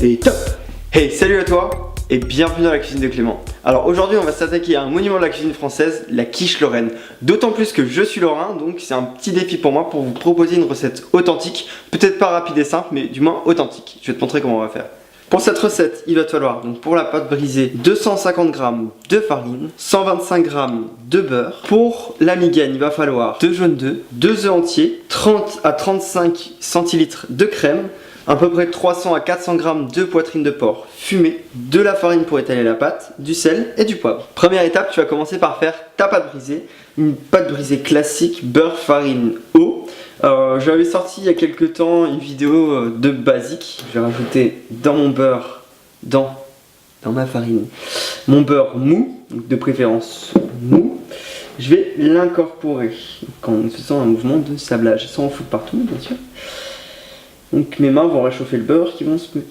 Et top! Hey, salut à toi et bienvenue dans la cuisine de Clément. Alors aujourd'hui on va s'attaquer à un monument de la cuisine française, la quiche lorraine. D'autant plus que je suis lorrain, donc c'est un petit défi pour moi pour vous proposer une recette authentique. Peut-être pas rapide et simple, mais du moins authentique. Je vais te montrer comment on va faire. Pour cette recette, il va te falloir, donc pour la pâte brisée, 250 g de farine, 125 g de beurre. Pour la migaine, il va falloir 2 jaunes d'œufs, 2 œufs entiers, 30 à 35 centilitres de crème, à peu près 300 à 400 g de poitrine de porc fumée, de la farine pour étaler la pâte, du sel et du poivre. Première étape, tu vas commencer par faire ta pâte brisée, une pâte brisée classique, beurre, farine, eau. J'avais sorti il y a quelques temps une vidéo de basique. Je vais rajouter dans mon beurre, dans ma farine, mon beurre mou, donc de préférence mou. Je vais l'incorporer en faisant un mouvement de sablage, sans en foutre partout bien sûr. Donc mes mains vont réchauffer le beurre qui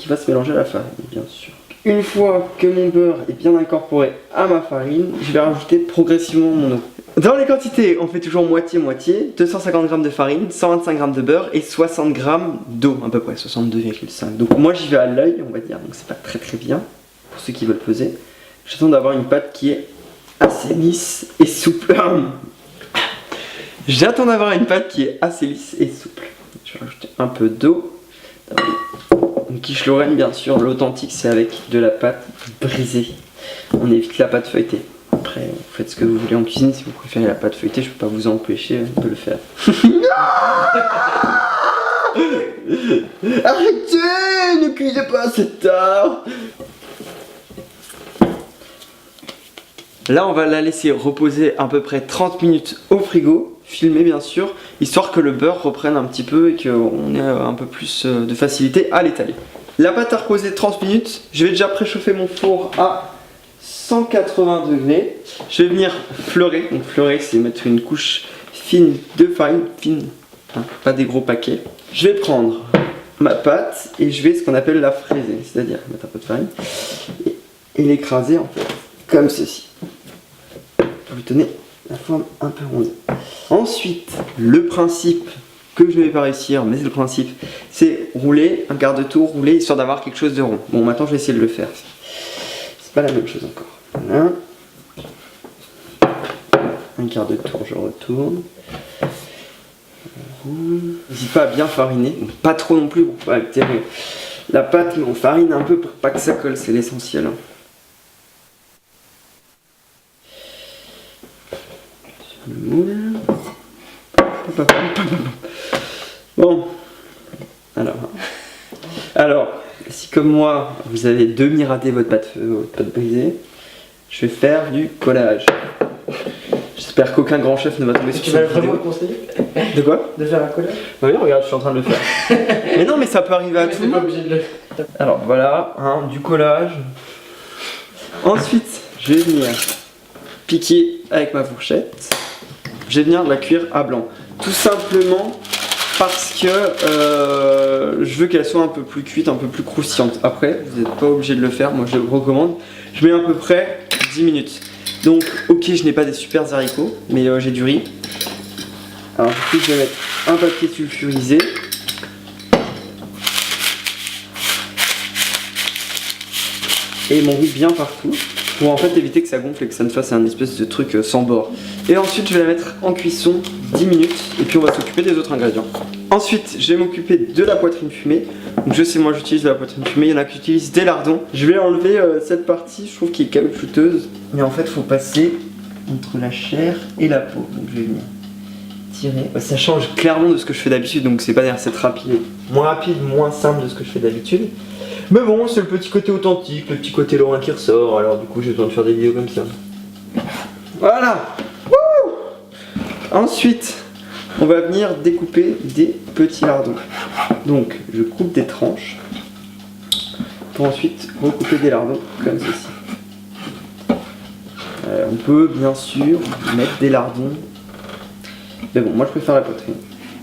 va se mélanger à la farine bien sûr. Une fois que mon beurre est bien incorporé à ma farine, je vais rajouter progressivement mon eau. Dans les quantités, on fait toujours moitié-moitié, 250 g de farine, 125 g de beurre et 60 g d'eau, à peu près 62,5. Donc moi j'y vais à l'œil, on va dire, donc c'est pas très bien pour ceux qui veulent peser. J'attends d'avoir une pâte qui est assez lisse et souple. J'attends d'avoir une pâte qui est assez lisse et souple. Je vais rajouter un peu d'eau. Une quiche lorraine, bien sûr, l'authentique c'est avec de la pâte brisée. On évite la pâte feuilletée. Après, vous faites ce que vous voulez en cuisine. Si vous préférez la pâte feuilletée, je peux pas vous empêcher de le faire. Arrêtez! Ne cuisez pas à cette heure! Là, on va la laisser reposer à peu près 30 minutes au frigo, filmé bien sûr, histoire que le beurre reprenne un petit peu et qu'on ait un peu plus de facilité à l'étaler. La pâte a reposé 30 minutes, je vais déjà préchauffer mon four à 180 degrés. Je vais venir fleurer, donc fleurer c'est mettre une couche fine de farine, fine, hein, pas des gros paquets. Je vais prendre ma pâte et je vais ce qu'on appelle la fraiser, c'est-à-dire mettre un peu de farine et l'écraser en fait, comme ceci. Pour lui donner la forme un peu ronde. Ensuite, le principe que je ne vais pas réussir, mais c'est le principe, c'est rouler un quart de tour, rouler histoire d'avoir quelque chose de rond. Bon, maintenant je vais essayer de le faire. C'est pas la même chose encore. Voilà. Un quart de tour, je retourne. N'hésite pas à bien fariner, pas trop non plus pour pas altérer la pâte, mais on farine un peu pour pas que ça colle, c'est l'essentiel. Le moule. Bon, alors, si comme moi vous avez demi-raté votre pâte brisée, je vais faire du collage. J'espère qu'aucun grand chef ne va tomber sur cette vidéo. Tu vas vraiment me conseiller de quoi? De faire un collage? Bah oui, regarde, je suis en train de le faire. Mais non, mais ça peut arriver à tout le monde. Alors voilà, hein, du collage. Ensuite, je vais venir piquer avec ma fourchette. Je vais venir la cuire à blanc. Tout simplement parce que je veux qu'elle soit un peu plus cuite, un peu plus croustillante. Après, vous n'êtes pas obligé de le faire, moi je le recommande. Je mets à peu près 10 minutes. Donc, ok, je n'ai pas des super haricots, mais j'ai du riz. Alors, du coup, je vais mettre un papier sulfurisé. Et mon riz bien partout, pour en fait éviter que ça gonfle et que ça ne fasse un espèce de truc sans bord. Et ensuite je vais la mettre en cuisson 10 minutes et puis on va s'occuper des autres ingrédients. Ensuite je vais m'occuper de la poitrine fumée. Donc je sais, moi j'utilise de la poitrine fumée, il y en a qui utilisent des lardons. Je vais enlever cette partie, je trouve, qui est caoutchouteuse. Mais en fait il faut passer entre la chair et la peau. Donc je vais venir tirer. Ça change clairement de ce que je fais d'habitude, donc c'est pas des recettes rapides. Moins rapide, moins simple de ce que je fais d'habitude. Mais bon, c'est le petit côté authentique, le petit côté lorrain qui ressort, alors du coup j'ai besoin de faire des vidéos comme ça. Voilà. Wouh. Ensuite, on va venir découper des petits lardons. Donc, je coupe des tranches, pour ensuite recouper des lardons comme ceci. On peut bien sûr mettre des lardons, mais bon, moi je préfère la poitrine.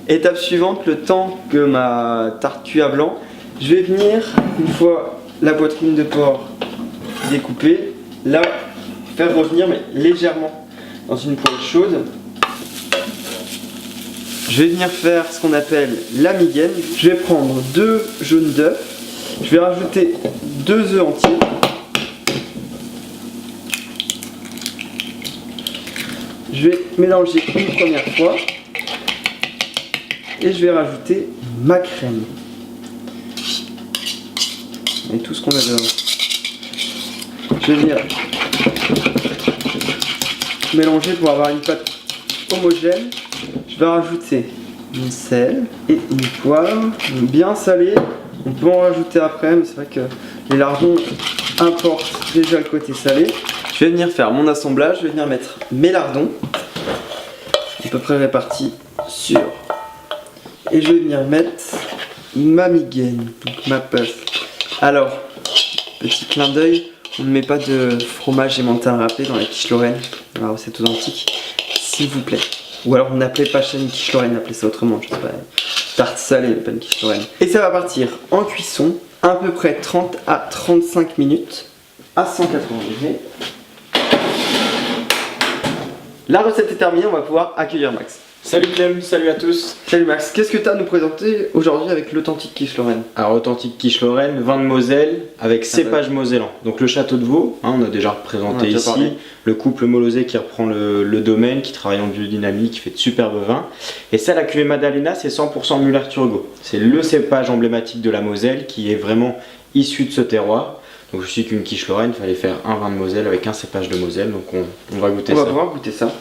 Étape suivante, le temps que ma tarte cuit à blanc, je vais venir, une fois la poitrine de porc découpée, la faire revenir mais légèrement dans une poêle chaude. Je vais venir faire ce qu'on appelle la migaine. Je vais prendre 2 jaunes d'œufs, Je vais rajouter 2 œufs entiers. Je vais mélanger une première fois. Et je vais rajouter ma crème. Et tout ce qu'on a dedans. Je vais venir mélanger pour avoir une pâte homogène. Je vais rajouter mon sel et une poivre bien salée. On peut en rajouter après, mais c'est vrai que les lardons apportent déjà le côté salé. Je vais venir faire mon assemblage. Je vais venir mettre mes lardons à peu près répartis sur. Et je vais venir mettre ma migaine, donc ma pâte. Alors, petit clin d'œil, on ne met pas de fromage aimantin râpé dans la quiche Lorraine, dans la recette authentique, s'il vous plaît. Ou alors n'appelez pas ça une quiche Lorraine, appelez ça autrement, je sais pas, tarte salée, mais pas une quiche Lorraine. Et ça va partir en cuisson, à peu près 30 à 35 minutes, à 180 degrés. La recette est terminée, on va pouvoir accueillir Max. Salut Clem, salut à tous. Salut Max, qu'est-ce que tu as à nous présenter aujourd'hui avec l'authentique quiche Lorraine? Alors authentique quiche Lorraine, vin de Moselle avec cépage mosellan. Donc le château de Vaux, on a déjà représenté ici. Parlé. Le couple Molosé qui reprend le domaine, qui travaille en biodynamie, qui fait de superbes vins. Et ça, la cuvée Madalena, c'est 100% Müller-Thurgau. C'est le cépage emblématique de la Moselle qui est vraiment issu de ce terroir. Donc je suis qu'une quiche Lorraine, il fallait faire un vin de Moselle avec un cépage de Moselle. Donc on va goûter ça. On va pouvoir goûter ça.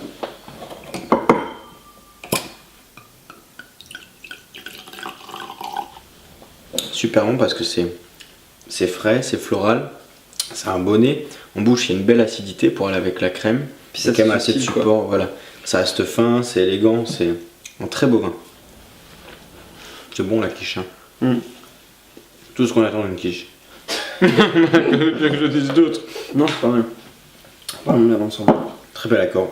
Super bon parce que c'est frais, c'est floral, c'est un bon nez. En bouche, il y a une belle acidité pour aller avec la crème. Puis c'est quand même assez de support, voilà. Ça reste fin, c'est élégant, c'est un très beau vin. C'est bon la quiche. Hein. Tout ce qu'on attend d'une quiche. Que je dise d'autres. Non, c'est pas mal. Pas mal ensemble. Très bel accord,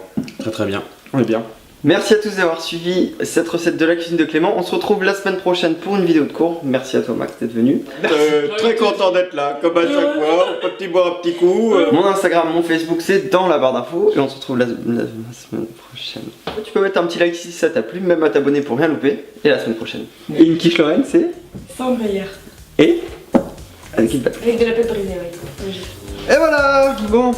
très bien. On est bien. Merci à tous d'avoir suivi cette recette de la cuisine de Clément. On se retrouve la semaine prochaine pour une vidéo de cours. Merci à toi Max d'être venu. Très content d'être là, comme à chaque fois. On peut boire un petit coup. Mon Instagram, mon Facebook, c'est dans la barre d'infos. Et on se retrouve la semaine prochaine. Tu peux mettre un petit like si ça t'a plu, même à t'abonner pour rien louper. Et la semaine prochaine. Et une quiche Lorraine, c'est Sans gruyère. Et avec une pâte. Avec de la pâte brisée, oui. Et voilà. Bon.